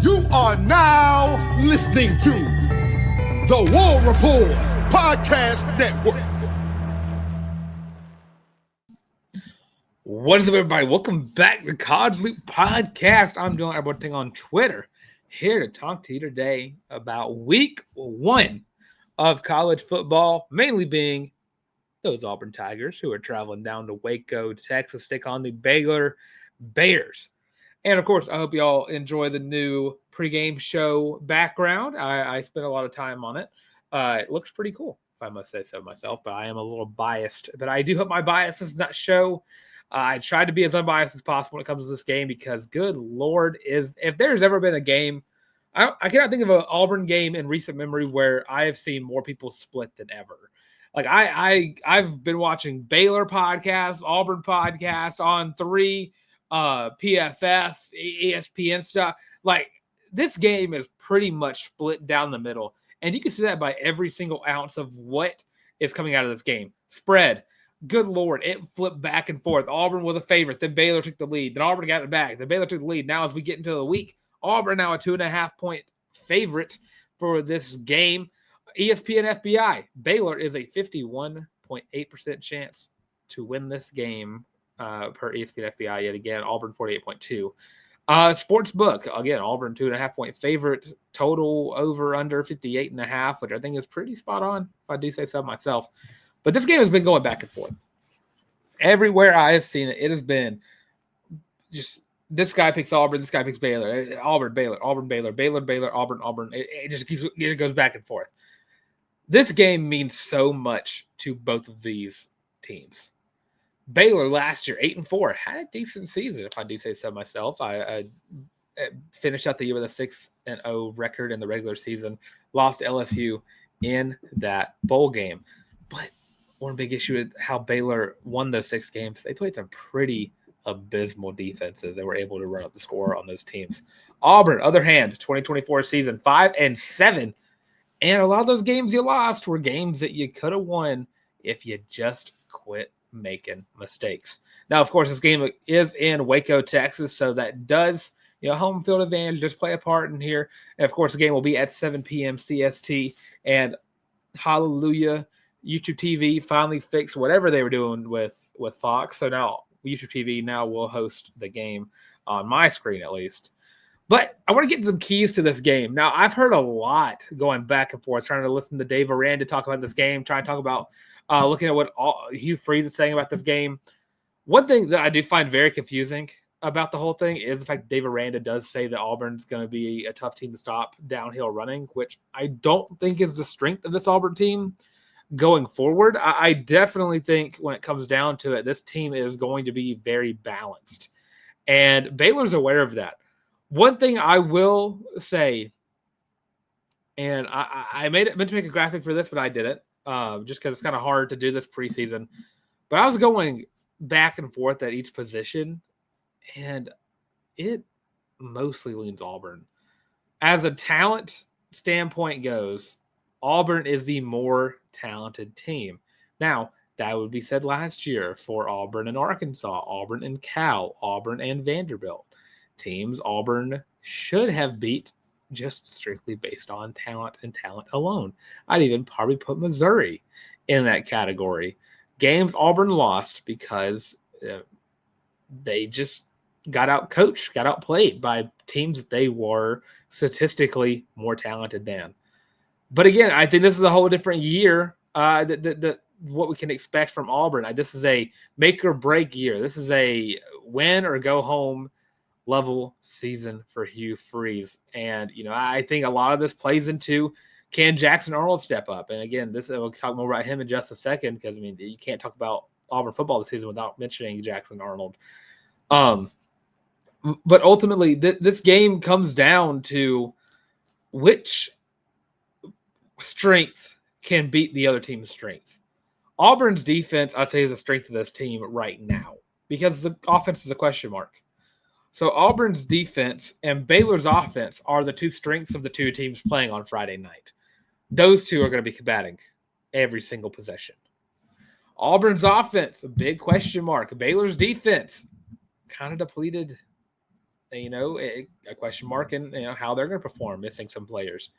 You are now listening to the War Report Podcast Network. What is up, everybody? Welcome back to College Loop Podcast. I'm doing everything on Twitter, here to talk to you today about week one of college football, mainly being those Auburn Tigers who are traveling down to Waco, Texas, to take on the Baylor Bears. And, of course, I hope you all enjoy the new pregame show background. I spent a lot of time on it. It looks pretty cool, if I must say so myself, but I am a little biased. But I do hope my bias does not show. I tried to be as unbiased as possible when it comes to this game because, good Lord, if there's ever been a game, I cannot think of an Auburn game in recent memory where I have seen more people split than ever. Like I've been watching Baylor podcast, Auburn podcast on 3, PFF, ESPN stuff. Like this game is pretty much split down the middle, and you can see that by every single ounce of what is coming out of this game. Spread. Good Lord, it flipped back and forth. Auburn was a favorite. Then Baylor took the lead. Then Auburn got it back. Then Baylor took the lead. Now as we get into the week, Auburn now a 2.5-point favorite for this game. ESPN FBI, Baylor is a 51.8% chance to win this game per ESPN FBI yet again. Auburn 48.2. Sportsbook, again, Auburn 2.5-point favorite. Total over under 58.5, which I think is pretty spot on, if I do say so myself. But this game has been going back and forth. Everywhere I have seen it, it has been just this guy picks Auburn, this guy picks Baylor. Auburn, Baylor, Auburn, Baylor, Baylor, Baylor, Auburn, Auburn. It goes back and forth. This game means so much to both of these teams. Baylor last year, 8-4, had a decent season, if I do say so myself. I finished out the year with a 6-0 record in the regular season, lost to LSU in that bowl game. But one big issue is how Baylor won those 6 games. They played some pretty abysmal defenses. They were able to run up the score on those teams. Auburn, other hand, 2024 season, 5-7. And a lot of those games you lost were games that you could have won if you just quit making mistakes. Now, of course, this game is in Waco, Texas, so that does, home field advantage just play a part in here. And, of course, the game will be at 7 p.m. CST. And hallelujah, YouTube TV finally fixed whatever they were doing with Fox. So now YouTube TV now will host the game on my screen at least. But I want to get some keys to this game. Now, I've heard a lot going back and forth, trying to listen to Dave Aranda talk about this game, trying to talk about looking at what Hugh Freeze is saying about this game. One thing that I do find very confusing about the whole thing is the fact that Dave Aranda does say that Auburn's going to be a tough team to stop downhill running, which I don't think is the strength of this Auburn team going forward. I definitely think when it comes down to it, this team is going to be very balanced. And Baylor's aware of that. One thing I will say, and I meant to make a graphic for this, but I didn't, just because it's kind of hard to do this preseason. But I was going back and forth at each position, and it mostly leans Auburn. As a talent standpoint goes, Auburn is the more talented team. Now, that would be said last year for Auburn and Arkansas, Auburn and Cal, Auburn and Vanderbilt. Teams Auburn should have beat just strictly based on talent and talent alone. I'd even probably put Missouri in that category. Games Auburn lost because they just got out-coached, got outplayed by teams that they were statistically more talented than. But again, I think this is a whole different year. What we can expect from Auburn. This is a make or break year. This is a win or go home level season for Hugh Freeze. And, I think a lot of this plays into, can Jackson Arnold step up? And again, we'll talk more about him in just a second, because you can't talk about Auburn football this season without mentioning Jackson Arnold. But ultimately, this game comes down to which strength can beat the other team's strength. Auburn's defense, I'll tell you, is the strength of this team right now, because the offense is a question mark. So Auburn's defense and Baylor's offense are the two strengths of the two teams playing on Friday night. Those two are going to be combating every single possession. Auburn's offense, a big question mark. Baylor's defense, kind of depleted a question mark in how they're going to perform, missing some players.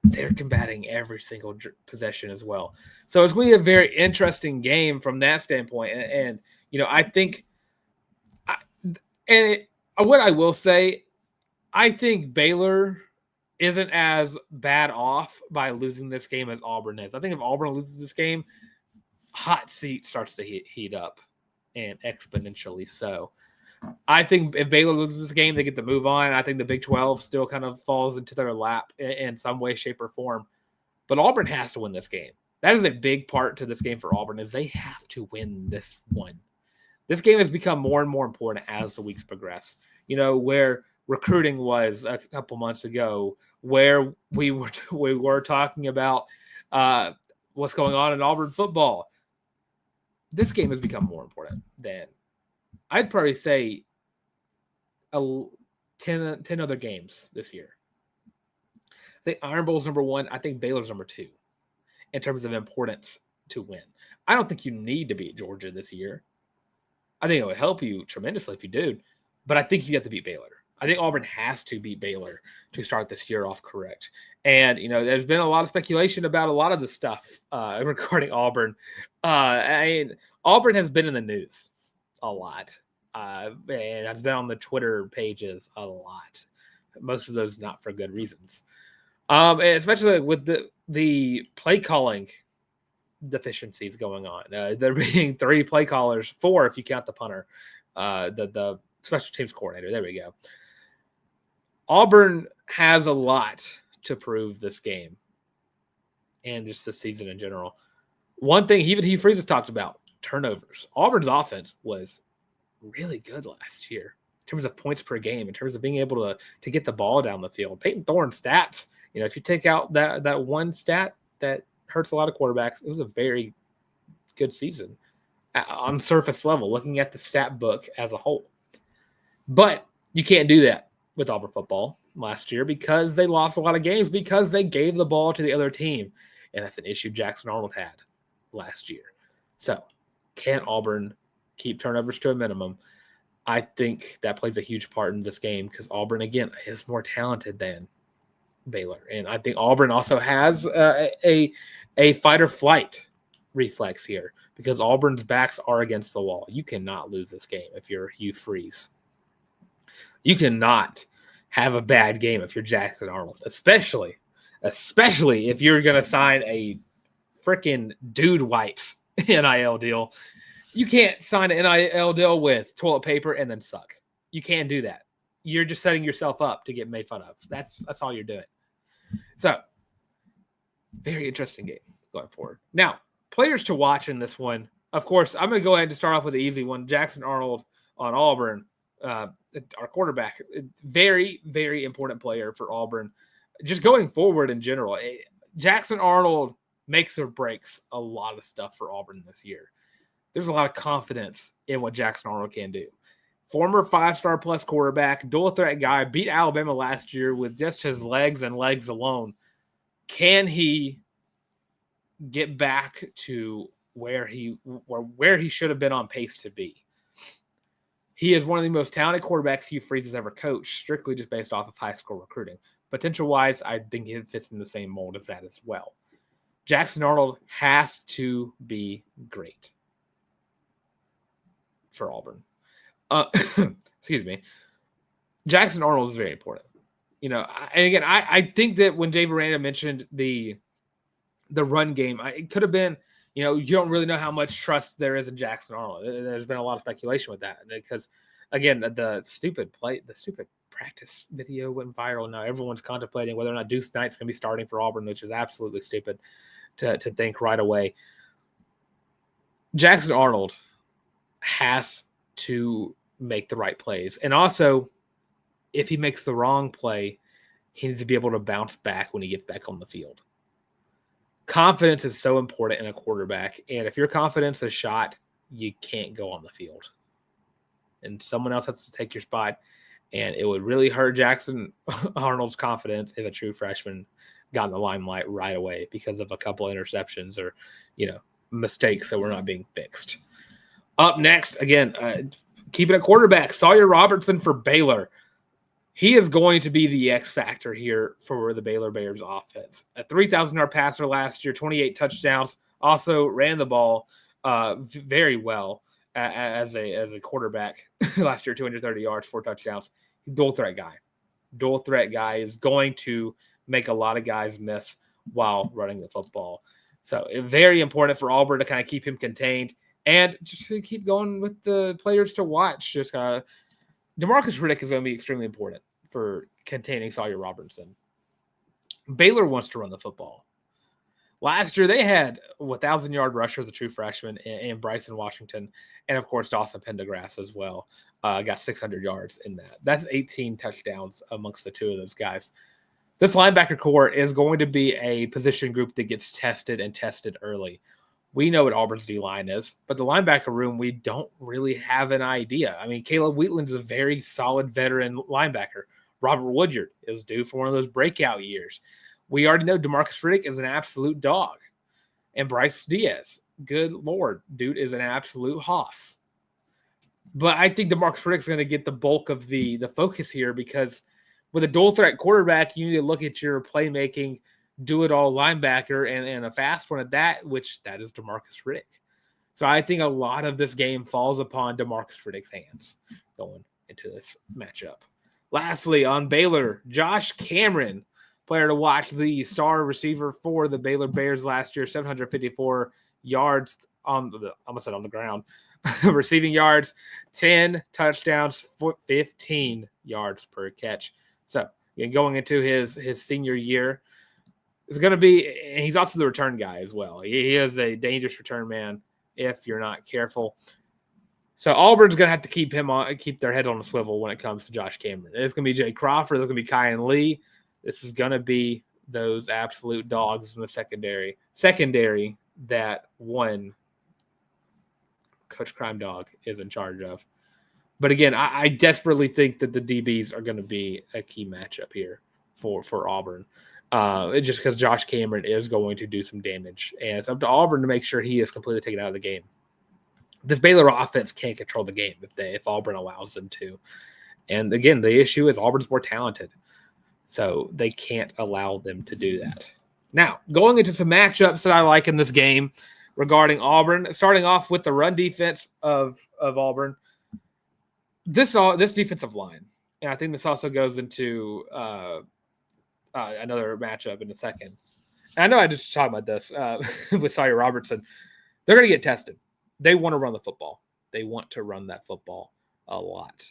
They're combating every single possession as well. So it's going to be a very interesting game from that standpoint. And I think what I will say, I think Baylor isn't as bad off by losing this game as Auburn is. I think if Auburn loses this game, hot seat starts to heat up, and exponentially so. I think if Baylor loses this game, they get to move on. I think the Big 12 still kind of falls into their lap in some way, shape, or form. But Auburn has to win this game. That is a big part to this game for Auburn, is they have to win this one. This game has become more and more important as the weeks progress. Where recruiting was a couple months ago, where we were talking about what's going on in Auburn football. This game has become more important than, I'd probably say, 10 other games this year. I think Iron Bowl's number 1. I think Baylor's number 2 in terms of importance to win. I don't think you need to beat Georgia this year. I think it would help you tremendously if you did, but I think you have to beat Baylor. I think Auburn has to beat Baylor to start this year off correct. And, there's been a lot of speculation about a lot of the stuff regarding Auburn. Auburn has been in the news a lot. And I've been on the Twitter pages a lot. Most of those not for good reasons. Especially with the play calling deficiencies going on. There being 3 play callers, 4 if you count the punter, the special teams coordinator. There we go. Auburn has a lot to prove this game and just the season in general. One thing even Hugh Freeze has talked about, turnovers. Auburn's offense was really good last year in terms of points per game, in terms of being able to get the ball down the field. Peyton Thorne's stats, if you take out that one stat that hurts a lot of quarterbacks, it was a very good season on surface level, looking at the stat book as a whole. But you can't do that with Auburn football last year because they lost a lot of games because they gave the ball to the other team. And that's an issue Jackson Arnold had last year. So can Auburn keep turnovers to a minimum? I think that plays a huge part in this game because Auburn, again, is more talented than Baylor. And I think Auburn also has a fight or flight reflex here because Auburn's backs are against the wall. You cannot lose this game if you're Hugh Freeze. You cannot have a bad game if you're Jackson Arnold, especially if you're going to sign a freaking dude wipes NIL deal. You can't sign an NIL deal with toilet paper and then suck. You can't do that. You're just setting yourself up to get made fun of. That's all you're doing. So, very interesting game going forward. Now, players to watch in this one. Of course, I'm going to go ahead and start off with the easy one. Jackson Arnold on Auburn, our quarterback. Very, very important player for Auburn. Just going forward in general, Jackson Arnold makes or breaks a lot of stuff for Auburn this year. There's a lot of confidence in what Jackson Arnold can do. Former 5-star plus quarterback, dual threat guy, beat Alabama last year with just his legs and legs alone. Can he get back to where he should have been on pace to be? He is one of the most talented quarterbacks Hugh Freeze has ever coached, strictly just based off of high school recruiting. Potential-wise, I think he fits in the same mold as that as well. Jackson Arnold has to be great for Auburn. Excuse me. Jackson Arnold is very important. And again, I think that when Jay Veranda mentioned the run game, it could have been, you don't really know how much trust there is in Jackson Arnold. There's been a lot of speculation with that because, again, the stupid practice video went viral. Now everyone's contemplating whether or not Deuce Knight's going to be starting for Auburn, which is absolutely stupid to think right away. Jackson Arnold has to make the right plays. And also, if he makes the wrong play, he needs to be able to bounce back when he gets back on the field. Confidence is so important in a quarterback. And if your confidence is shot, you can't go on the field. And someone else has to take your spot. And it would really hurt Jackson Arnold's confidence if a true freshman got in the limelight right away because of a couple interceptions or, mistakes that were not being fixed. Up next, again, keeping a quarterback, Sawyer Robertson for Baylor. He is going to be the X factor here for the Baylor Bears offense. A 3,000-yard passer last year, 28 touchdowns, also ran the ball very well as a quarterback last year, 230 yards, 4 touchdowns. Dual threat guy is going to make a lot of guys miss while running the football. So very important for Auburn to kind of keep him contained and just to keep going with the players to watch. Just DeMarcus Riddick is going to be extremely important for containing Sawyer Robertson. Baylor wants to run the football. Last year, they had 1,000-yard rusher, the true freshman, and Bryson Washington, and, of course, Dawson Pendergrass as well. Got 600 yards in that. That's 18 touchdowns amongst the two of those guys. This linebacker core is going to be a position group that gets tested early. We know what Auburn's D-line is, but the linebacker room, we don't really have an idea. I mean, Caleb Wheatland's a very solid veteran linebacker. Robert Woodyard is due for one of those breakout years. We already know DeMarcus Riddick is an absolute dog. And Bryce Diaz, good Lord, dude is an absolute hoss. But I think DeMarcus Riddick's going to get the bulk of the focus here because with a dual threat quarterback, you need to look at your playmaking, do-it-all linebacker and a fast one at that, which that is DeMarcus Riddick. So I think a lot of this game falls upon DeMarcus Riddick's hands going into this matchup. Lastly, on Baylor, Josh Cameron, player to watch, the star receiver for the Baylor Bears last year, 754 yards on the ground, receiving yards, 10 touchdowns, 15 yards per catch. So going into his senior year, it's going to be, and he's also the return guy as well. He is a dangerous return man if you're not careful. So Auburn's going to have to keep their head on a swivel when it comes to Josh Cameron. It's going to be Jay Crawford. It's going to be Kyan Lee. This is going to be those absolute dogs in the secondary that one Coach Crime Dog is in charge of. But again, I desperately think that the DBs are going to be a key matchup here for Auburn. Just because Josh Cameron is going to do some damage. And it's up to Auburn to make sure he is completely taken out of the game. This Baylor offense can't control the game if Auburn allows them to. And again, the issue is Auburn's more talented. So they can't allow them to do that. Now, going into some matchups that I like in this game regarding Auburn, starting off with the run defense of Auburn. This defensive line, and I think this also goes into another matchup in a second. And I know I just talked about this with Sawyer Robertson. They're going to get tested. They want to run the football. They want to run that football a lot.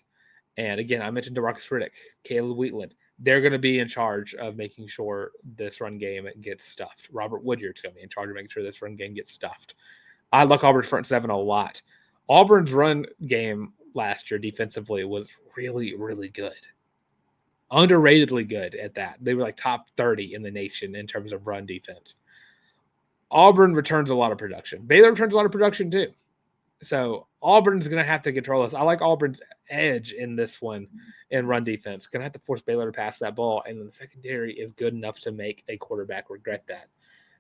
And again, I mentioned DeMarcus Riddick, Caleb Wheatland. They're going to be in charge of making sure this run game gets stuffed. Robert Woodyard's going to be in charge of making sure this run game gets stuffed. I like Auburn's front seven a lot. Auburn's run game last year defensively was really, really good. Underratedly good at that. They were like top 30 in the nation in terms of run defense. Auburn returns a lot of production. Baylor returns a lot of production too. So Auburn's going to have to control this. I like Auburn's edge in this one in run defense. Going to have to force Baylor to pass that ball, and then the secondary is good enough to make a quarterback regret that.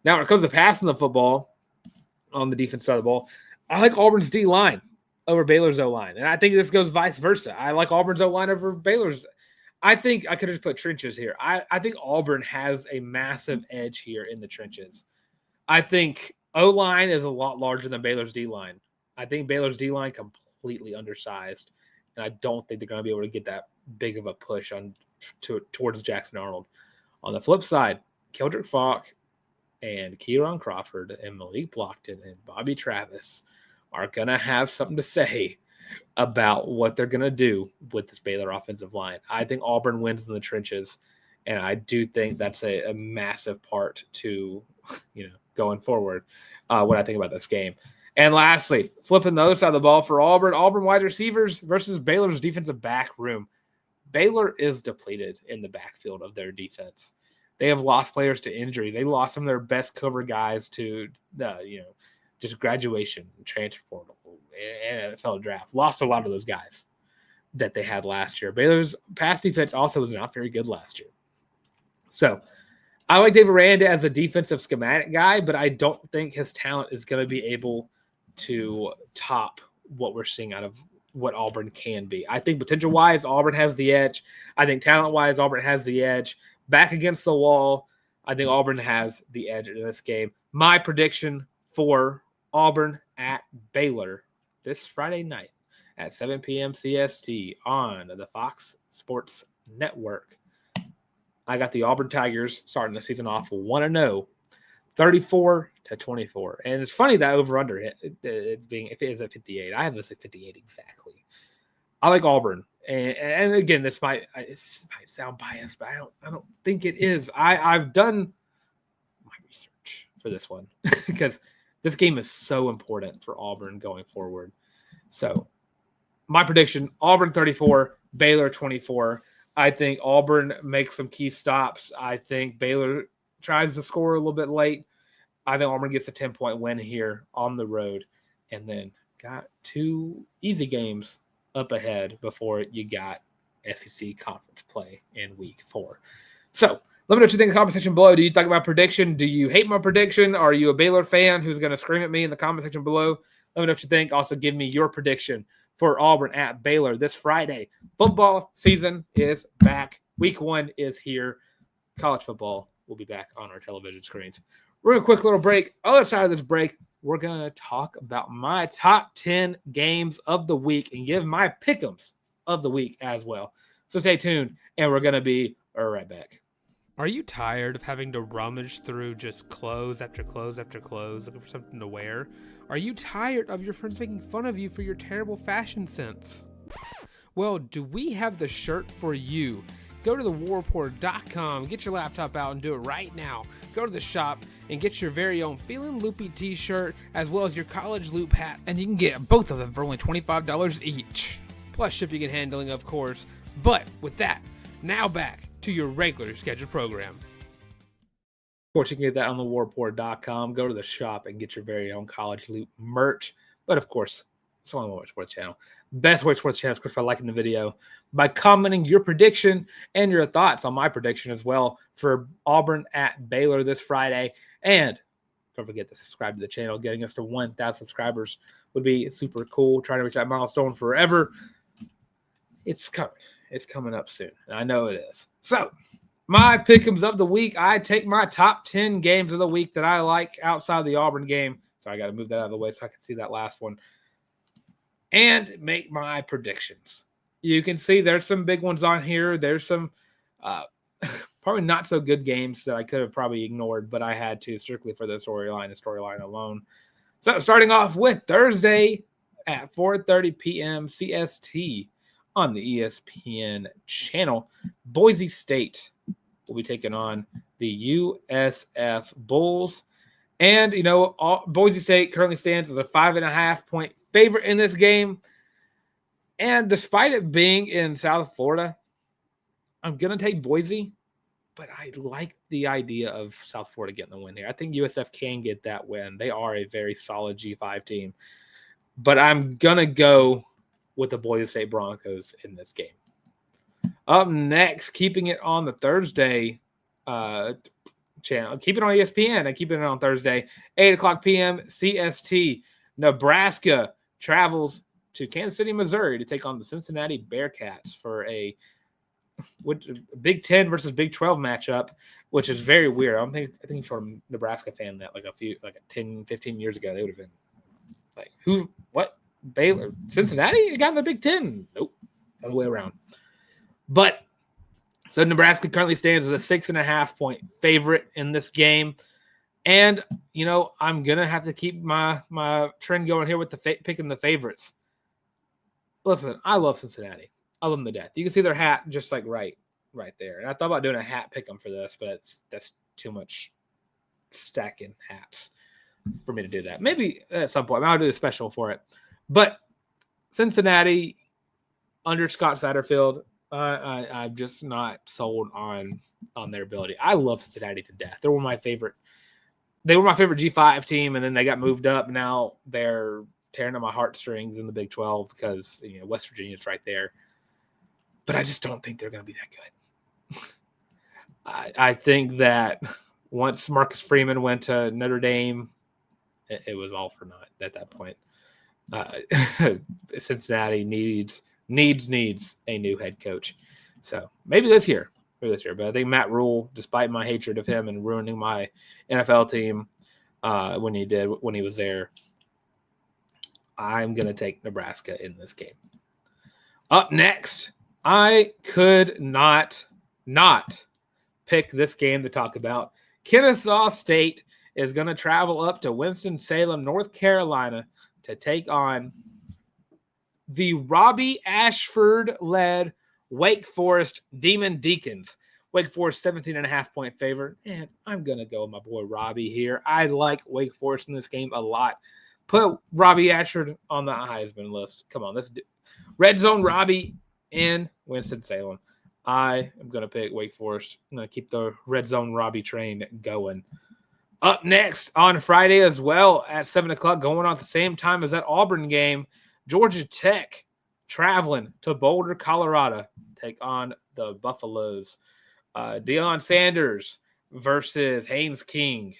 Now, when it comes to passing the football on the defense side of the ball, I like Auburn's D-line over Baylor's O-line, and I think this goes vice versa. I like Auburn's O-line over Baylor's. I think I could have just put trenches here. I think Auburn has a massive edge here in the trenches. I think O-line is a lot larger than Baylor's D-line. I think Baylor's D-line completely undersized, and I don't think they're going to be able to get that big of a push towards Jackson Arnold. On the flip side, Keldrick Falk and Kieran Crawford and Malik Blockton and Bobby Travis are going to have something to say about what they're going to do with this Baylor offensive line. I think Auburn wins in the trenches, and I do think that's a massive part to going forward when I think about this game. And lastly, flipping the other side of the ball for Auburn wide receivers versus Baylor's defensive back room. Baylor is depleted in the backfield of their defense. They have lost players to injury. They lost some of their best cover guys to just graduation, transfer portal, and NFL draft. Lost a lot of those guys that they had last year. Baylor's pass defense also was not very good last year. So I like Dave Aranda as a defensive schematic guy, but I don't think his talent is going to be able to top what we're seeing out of what Auburn can be. I think potential-wise, Auburn has the edge. I think talent-wise, Auburn has the edge. Back against the wall, I think Auburn has the edge in this game. My prediction for Auburn at Baylor this Friday night at 7 p.m. CST on the Fox Sports Network. I got the Auburn Tigers starting the season off 1-0, 34-24. And it's funny that over-under it being, if it is at 58, I have this at 58 exactly. I like Auburn. And again, this might sound biased, but I don't think it is. I've done my research for this one because this game is so important for Auburn going forward. So my prediction, Auburn 34, Baylor 24. I think Auburn makes some key stops. I think Baylor tries to score a little bit late. I think Auburn gets a 10-point win here on the road. And then got 2 easy games up ahead before you got SEC conference play in week 4. So let me know what you think in the comment section below. Do you think my prediction? Do you hate my prediction? Are you a Baylor fan who's going to scream at me in the comment section below? Let me know what you think. Also, give me your prediction for Auburn at Baylor this Friday. Football season is back. Week 1 is here. College football will be back on our television screens. We're going to quick little break. Other side of this break, we're going to talk about my top 10 games of the week and give my pick'ems of the week as well. So stay tuned, and we're going to be right back. Are you tired of having to rummage through just clothes after clothes after clothes, looking for something to wear? Are you tired of your friends making fun of you for your terrible fashion sense? Well, do we have the shirt for you? Go to thewarreport.com, get your laptop out and do it right now. Go to the shop and get your very own Feelin' Loopy t-shirt as well as your college loop hat, and you can get both of them for only $25 each. Plus shipping and handling, of course. But with that, now back to your regular scheduled program. Of course, you can get that on thewarreport.com. Go to the shop and get your very own college loop merch. But of course, it's only one sports channel. Best way sports channel, of course, by liking the video, by commenting your prediction and your thoughts on my prediction as well for Auburn at Baylor this Friday. And don't forget to subscribe to the channel. Getting us to 1,000 subscribers would be super cool. Trying to reach that milestone forever. It's coming. It's coming up soon. And I know it is. So, my pick'ems of the week. I take my top 10 games of the week that I like outside the Auburn game. So I got to move that out of the way so I can see that last one. And make my predictions. You can see there's some big ones on here. There's some probably not so good games that I could have probably ignored, but I had to strictly for the storyline alone. So starting off with Thursday at 4:30 p.m. CST on the ESPN channel, Boise State will be taking on the USF Bulls. And, you know, Boise State currently stands as a 5.5-point favorite in this game. And despite it being in South Florida, I'm going to take Boise, but I like the idea of South Florida getting the win here. I think USF can get that win. They are a very solid G5 team. But I'm going to go with the Boise State Broncos in this game. Up next, keeping it on the Thursday channel. Keep it on ESPN and keep it on Thursday, 8 o'clock p.m. CST. Nebraska travels to Kansas City, Missouri to take on the Cincinnati Bearcats for a Big 10 versus Big 12 matchup, which is very weird. I think if you're a Nebraska fan that like 10, 15 years ago, they would have been like, who, what, Baylor, Cincinnati got in the Big 10? Nope, other way around. But so Nebraska currently stands as a 6.5-point favorite in this game. And, you know, I'm going to have to keep my trend going here with picking the favorites. Listen, I love Cincinnati. I love them to death. You can see their hat just like right there. And I thought about doing a hat pick 'em for this, but that's too much stacking hats for me to do that. Maybe at some point. I'll do a special for it. But Cincinnati under Scott Satterfield, I'm just not sold on their ability. I love Cincinnati to death. They were my favorite G5 team, and then they got moved up. Now they're tearing at my heartstrings in the Big 12 because, you know, West Virginia's right there. But I just don't think they're going to be that good. I think that once Marcus Freeman went to Notre Dame, it was all for naught at that point. Cincinnati needs a new head coach. So maybe this year. But I think Matt Rule, despite my hatred of him and ruining my NFL team when he was there, I'm going to take Nebraska in this game. Up next, I could not pick this game to talk about. Kennesaw State is going to travel up to Winston-Salem, North Carolina to take on the Robbie Ashford-led Wake Forest Demon Deacons. Wake Forest 17.5-point favorite. And I'm going to go with my boy Robbie here. I like Wake Forest in this game a lot. Put Robbie Ashford on the Heisman list. Come on, let's do Red Zone Robbie in Winston-Salem. I am going to pick Wake Forest. I'm going to keep the Red Zone Robbie train going. Up next on Friday as well at 7 o'clock, going on at the same time as that Auburn game, Georgia Tech traveling to Boulder, Colorado, take on the Buffaloes. Deion Sanders versus Haynes King.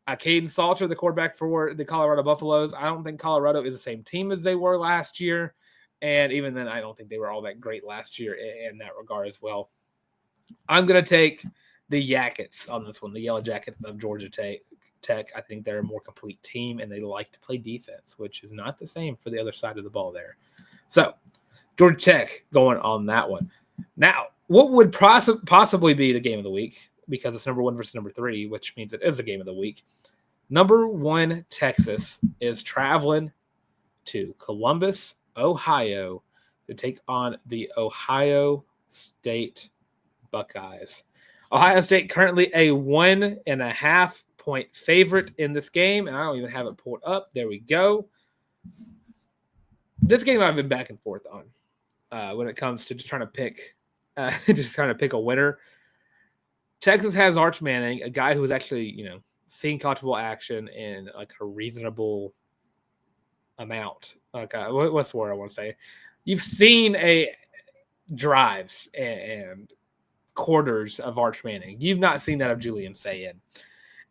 Caden Salter, the quarterback for the Colorado Buffaloes. I don't think Colorado is the same team as they were last year. And even then, I don't think they were all that great last year in that regard as well. I'm going to take the Yakets on this one, the Yellow Jackets of Georgia Tech. I think they're a more complete team, and they like to play defense, which is not the same for the other side of the ball there. So, Georgia Tech going on that one. Now, what would possibly be the game of the week, because it's number 1 versus number 3, which means it is a game of the week. Number 1 Texas is traveling to Columbus, Ohio, to take on the Ohio State Buckeyes. Ohio State currently a 1.5-point favorite in this game, and I don't even have it pulled up. There we go. This game I've been back and forth on when it comes to just trying to pick a winner. Texas has Arch Manning, a guy who has actually, seen college football action in like a reasonable amount. What's the word I want to say? You've seen drives and quarters of Arch Manning. You've not seen that of Julian Sayin.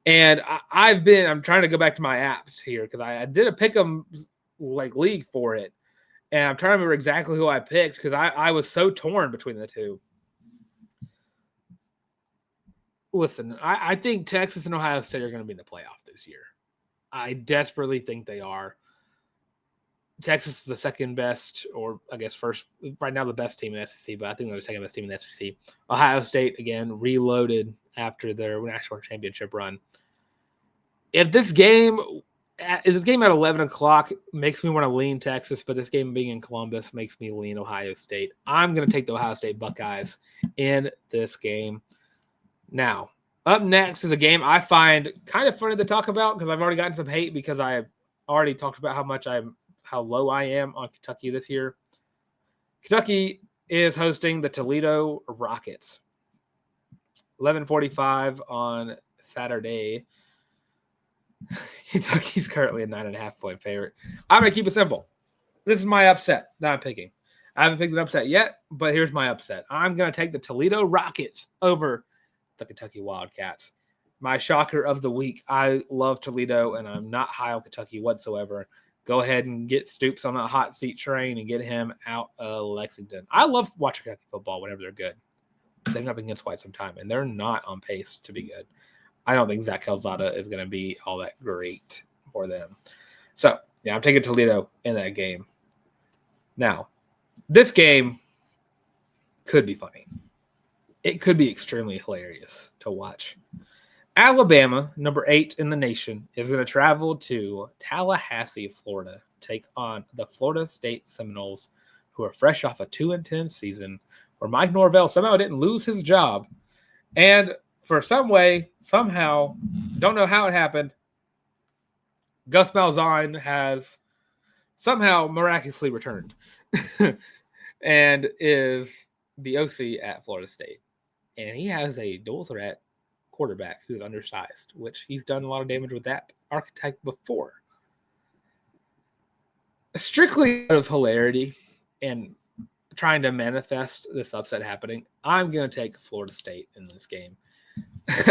And I'm trying to go back to my apps here because I did a pick'em league for it. And I'm trying to remember exactly who I picked because I was so torn between the two. Listen, I think Texas and Ohio State are going to be in the playoff this year. I desperately think they are. Texas is the second best, or I guess first, right now the best team in the SEC, but I think they're the second best team in the SEC. Ohio State, again, reloaded after their national championship run. If this game at 11 o'clock makes me want to lean Texas, but this game being in Columbus makes me lean Ohio State, I'm going to take the Ohio State Buckeyes in this game. Now, up next is a game I find kind of funny to talk about because I've already gotten some hate because I already talked about how low I am on Kentucky this year. Kentucky is hosting the Toledo Rockets. 11:45 on Saturday. Kentucky's currently a 9.5-point favorite. I'm going to keep it simple. This is my upset that I'm picking. I haven't picked an upset yet, but here's my upset. I'm going to take the Toledo Rockets over the Kentucky Wildcats. My shocker of the week. I love Toledo, and I'm not high on Kentucky whatsoever. Go ahead and get Stoops on that hot seat train and get him out of Lexington. I love watching Kentucky football whenever they're good. They've not been good quite some time, and they're not on pace to be good. I don't think Zach Calzada is going to be all that great for them. So, yeah, I'm taking Toledo in that game. Now, this game could be funny. It could be extremely hilarious to watch. Alabama, number 8 in the nation, is going to travel to Tallahassee, Florida, take on the Florida State Seminoles, who are fresh off a 2-10 season, where Mike Norvell somehow didn't lose his job. And for some way, somehow, don't know how it happened, Gus Malzahn has somehow miraculously returned and is the OC at Florida State. And he has a dual threat quarterback who's undersized, which he's done a lot of damage with that archetype before. Strictly out of hilarity and trying to manifest this upset happening, I'm going to take Florida State in this game.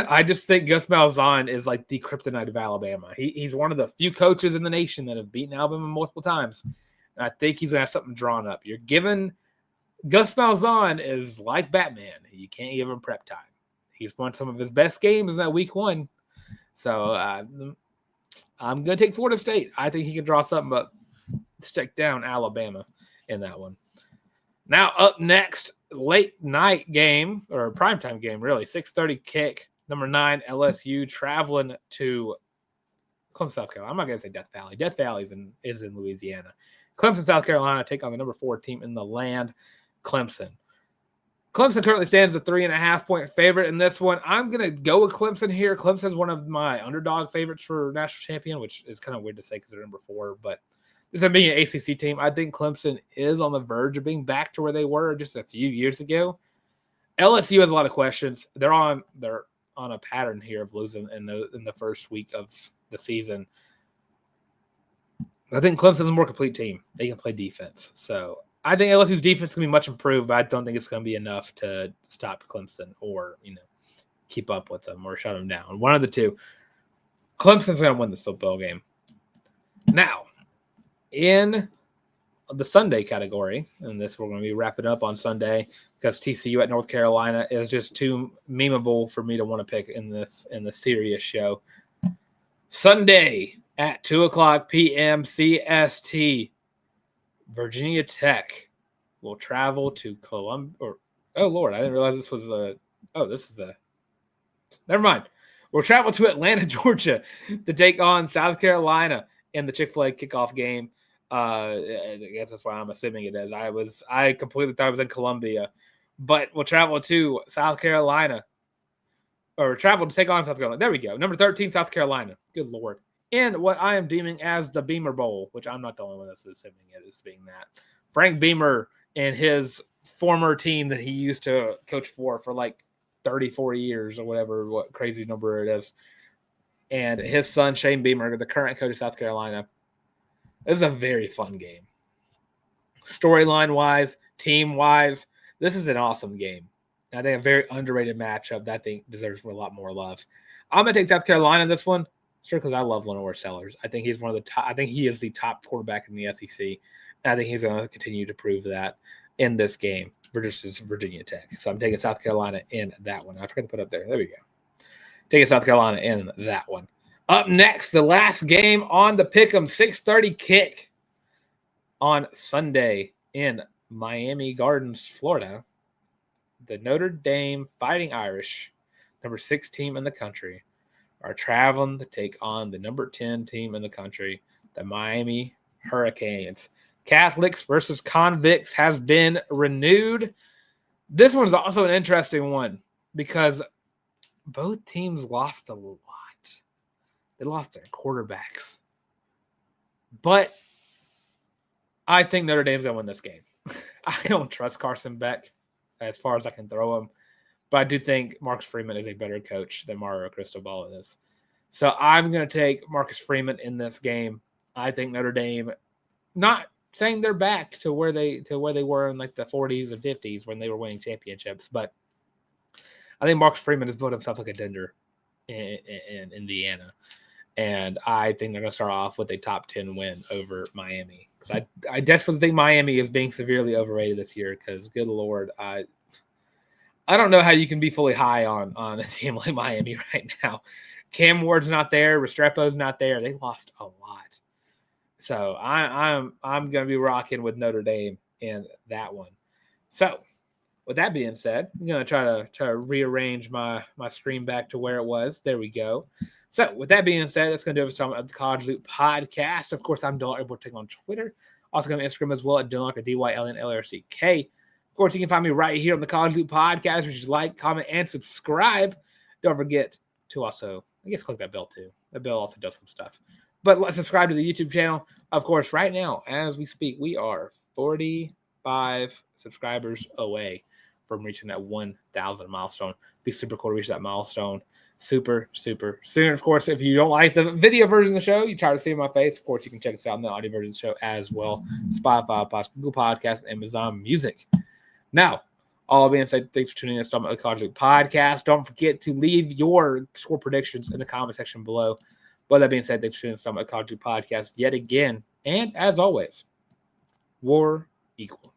I just think Gus Malzahn is like the kryptonite of Alabama. He's one of the few coaches in the nation that have beaten Alabama multiple times. And I think he's going to have something drawn up. You're given Gus Malzahn is like Batman. You can't give him prep time. He's won some of his best games in that week 1. So I'm going to take Florida State. I think he can draw something, but stick down Alabama in that one. Now up next, late night game, or primetime game, really, 6:30 kick. Number 9, LSU traveling to Clemson, South Carolina. I'm not going to say Death Valley. Death Valley is in Louisiana. Clemson, South Carolina take on the number 4 team in the land, Clemson. Clemson currently stands a 3.5-point favorite in this one. I'm going to go with Clemson here. Clemson's one of my underdog favorites for national champion, which is kind of weird to say because they're number 4, but this is being an ACC team. I think Clemson is on the verge of being back to where they were just a few years ago. LSU has a lot of questions. They're on a pattern here of losing in the first week of the season. I think Clemson's a more complete team. They can play defense. So I think LSU's defense can be much improved, but I don't think it's going to be enough to stop Clemson or, keep up with them or shut them down. One of the two. Clemson's going to win this football game. Now, in the Sunday category, and this we're going to be wrapping up on Sunday because TCU at North Carolina is just too memeable for me to want to pick in the serious show. Sunday at 2:00 p.m. CST, Virginia Tech will travel to Columbia. Oh Lord, I didn't realize this was never mind. We'll travel to Atlanta, Georgia to take on South Carolina in the Chick-fil-A kickoff game. I guess that's why I'm assuming it is. I completely thought it was in Columbia, but we'll travel to South Carolina, or travel to take on South Carolina. There we go. Number 13, South Carolina. Good Lord. And what I am deeming as the Beamer Bowl, which I'm not the only one that's assuming it is being that. Frank Beamer and his former team that he used to coach for like 34 years or whatever, what crazy number it is. And his son, Shane Beamer, the current coach of South Carolina. This is a very fun game. Storyline-wise, team-wise, this is an awesome game. And I think a very underrated matchup that I think deserves a lot more love. I'm going to take South Carolina in this one, sure, because I love Lenore Sellers. I think he's one of the top. I think he is the top quarterback in the SEC. And I think he's going to continue to prove that in this game versus Virginia Tech. So I'm taking South Carolina in that one. I forgot to put up there. There we go. Taking South Carolina in that one. Up next, the last game on the Pick'em 6:30 kick on Sunday in Miami Gardens, Florida. The Notre Dame Fighting Irish, number 6 team in the country, are traveling to take on the number 10 team in the country, the Miami Hurricanes. Catholics versus convicts has been renewed. This one's also an interesting one because both teams lost a lot. They lost their quarterbacks. But I think Notre Dame's going to win this game. I don't trust Carson Beck as far as I can throw him. But I do think Marcus Freeman is a better coach than Mario Cristobal is. So I'm going to take Marcus Freeman in this game. I think Notre Dame, not saying they're back to where they were in like the 40s and 50s when they were winning championships, but I think Marcus Freeman has built himself like a Dender in Indiana. And I think they're going to start off with a top 10 win over Miami. Because I desperately think Miami is being severely overrated this year because, good Lord, I don't know how you can be fully high on a team like Miami right now. Cam Ward's not there. Restrepo's not there. They lost a lot. So I'm going to be rocking with Notre Dame in that one. So with that being said, I'm going to try to rearrange my screen back to where it was. There we go. So with that being said, that's going to do it for the College Loop podcast. Of course, I'm Dylan Airborne on Twitter. Also got an Instagram as well at Dylan Larck, DYLNLRCK. Of course, you can find me right here on the College Loop podcast, which is like, comment, and subscribe. Don't forget to also, I guess, click that bell too. The bell also does some stuff. But let's subscribe to the YouTube channel. Of course, right now, as we speak, we are 45 subscribers away from reaching that 1,000 milestone. Be super cool to reach that milestone super, super soon. Of course, if you don't like the video version of the show, you try to see my face, of course, you can check us out in the audio version of the show as well. Spotify, Google Podcasts, Amazon Music. Now, All being said, thanks for tuning in to Stomach the College League podcast. Don't forget to leave your score predictions in the comment section below. But that being said, thanks for tuning in to Stomach the College League podcast yet again. And as always, war equal.